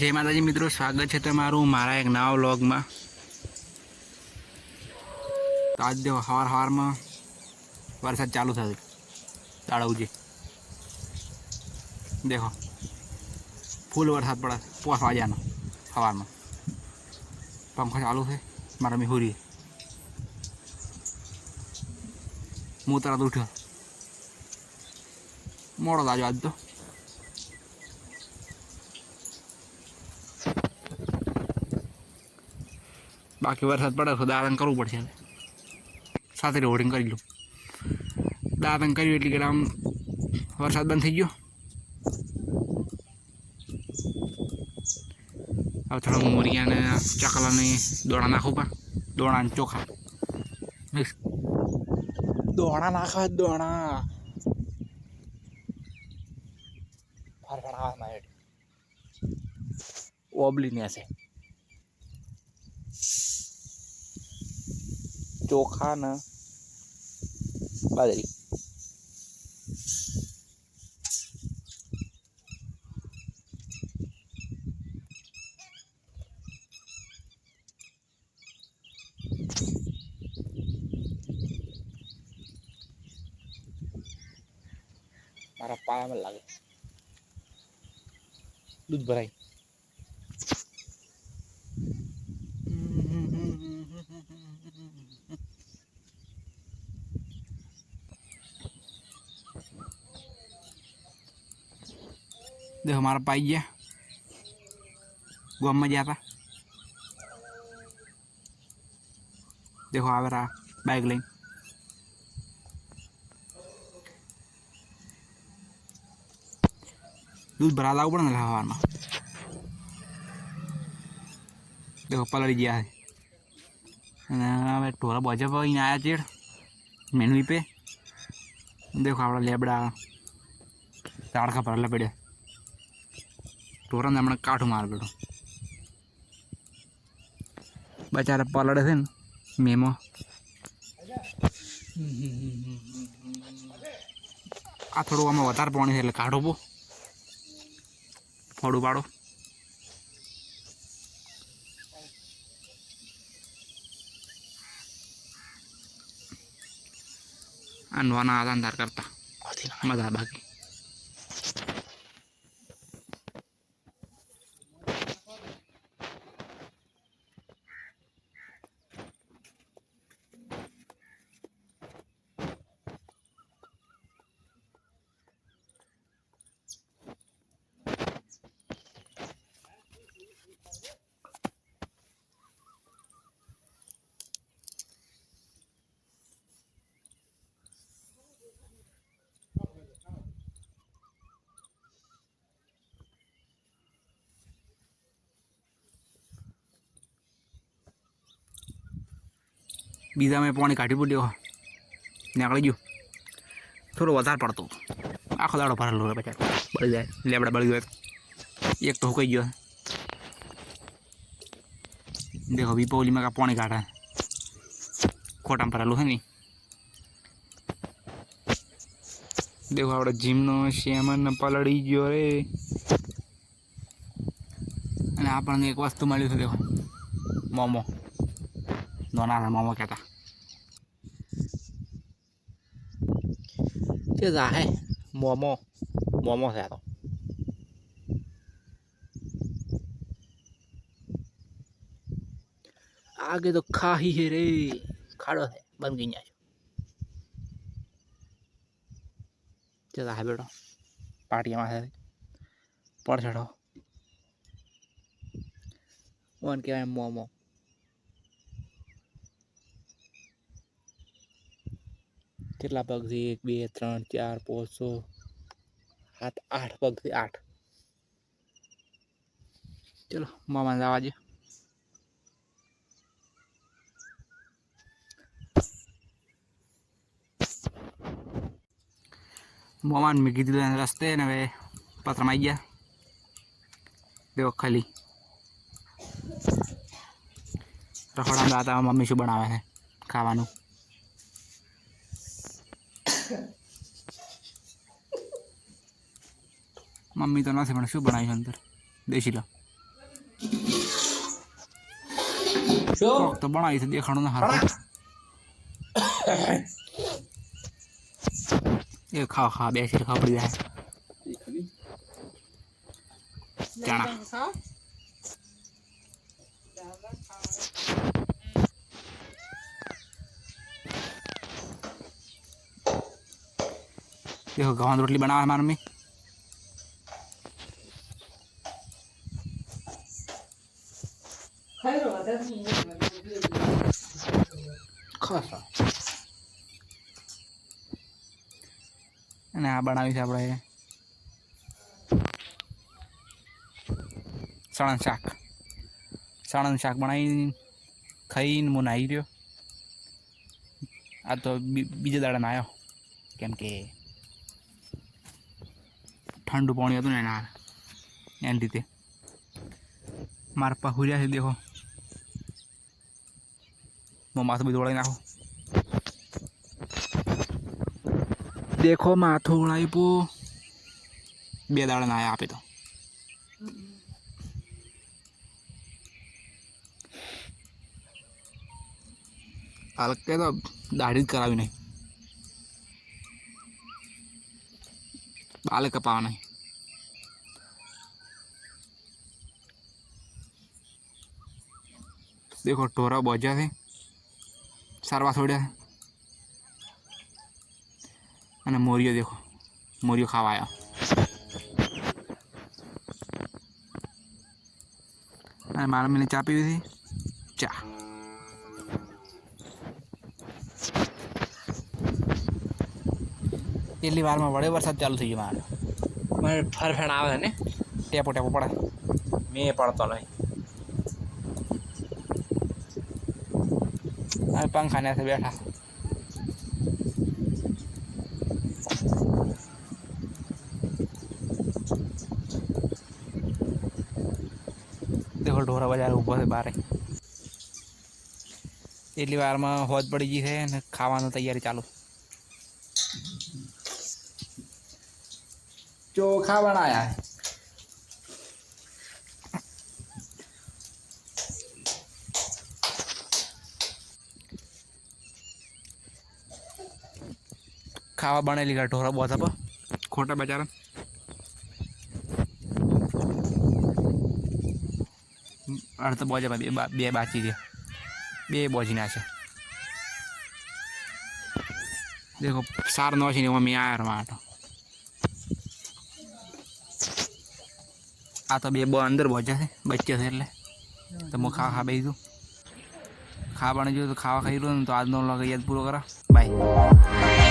जय माताजी मित्रों, स्वागत है तमारू मारा एक नवा व्लॉग में। तो आज देखो हवार हवार में वरसाद चालू था ताड़ाऊजी। देखो फूल वरसाद पड़ा 5 वाग्यानो हवार में। पंखा चालू है, मारा में हो रही है। मुँह तरह उठो मोड़ो ताजो आज तो। बाकी वरसाद पड़े तो दातन करવું પડશે। સાથે રેકોર્ડિંગ કરી લો। દાતન કર્યું એટલે કે આમ વરસાદ બંધ થઈ ગયો। હવે થોડા મોરિયાને ચકલાને દોણા નાખું પા દોણા ચોખા મિક્સ દોણા નાખવા દોણા ફરફડા મારે ઓબલી ને છે ચોખા ને બાજરી। मारा पाया में लागे दूध भराई। देखो हमारा पाई गया गुम में गया था। देखो आ रहा बाइक लाइन दूध भरा लाग पड़े हवा में। देखो पलड़ी गया है टोरा बजा पर आया चेड़ मेनवी पे। देखो आप लेबड़ा ताड़का भरला पड़े टोरा ने हमने काठू मार पड़ो बेचारा पलड़े थे मेमो। आ थोड़ा आम वार पानी है काढ़ो पो फड़ू पाड़ो। अनवाना आधा अंधार करता मजा बाकी बीजा में पानी काटी पड़ो निकली गयो थोड़ा वार पड़तो आखो दाड़ो भरेलो है बचा बड़ी जाए लेबड़ा बड़ी जाए एक तो हुकाई गयो। देखो विपोली में का पानी काटा खोटा में भरेलो है नहीं। देखो आप जिम नो श्यामन पलड़ी गयो रे आपने एक वस्तु मिली थी। देखो मोमो दोना मोमो कहता है मोमो मोमो है तो आगे तो खा ही है रे खाड़ो है बन गई है बेटो पार्टी में पड़ चढ़ो वन के मोमो। કેટલા પગ છે 1 2 3 4 5 6 7 8 પગ છે 8। चलो मामा जवा दे मामा में कीधु रस्ते ने वे पत्र में आई गया। देखो खाली रखोड़ा में आता मम्मी शू बनावे है खावानू। मम्मी तो ना से शू बनाई अंदर देसी ला કોક તો બનાવી છે દેખાણું ના હારું એ ખાવ ખા બેસી ખાવ પડી જાય ચણા देखो गवान रोटली बना है हमारे में खासा અને આ બનાવી છે આપણે સણન શાક બનાવી ખાઈને હું નાહી રહ્યો આ તો બીજા દાડા નાહ્યો કેમ કે ठंडू पानी હતું ને એના રીતે મારા પા હુર્યા છે દેખો હું માથું બધું ઓળાવી નાખું દેખો માથું ઓળાવ્યું 2 દાડા ના આપે તો હલકે તો દાઢી જ કરાવી નહીં बाल कपावा नहीं देखो टोरा बोझा थे सारवा छोड़ा है अने मोरियो देखो मोरियो खावाया अने मारा मैंने चा पीवी थी चा એટલી વારમાં વડે વરસાદ ચાલુ થઈ ગયો મારે ફરફેણ આવે ને ટેપો ટેપો પડે મેં પડતો નહીં હવે પંખા ને બેઠા દેખો ઢોરા બજાર ઊભો છે બારે એટલી વારમાં હોજ પડી ગઈ છે ને ખાવાની તૈયારી ચાલુ चोखा बनाया है खावा बने लिखा ढोरा बहुत अब खोटा बेचारा अर्थ बोझे बे बाची गया बे बोझी ना देखो सार नौशी मम्मी आया रहा आ तो बे अंदर पहुंचा है बच्चे थे એટલે तो मैं खा बैठू खा बने जो तो खावा खाई लो तो आज नो लगे याद पूरा करा बाय।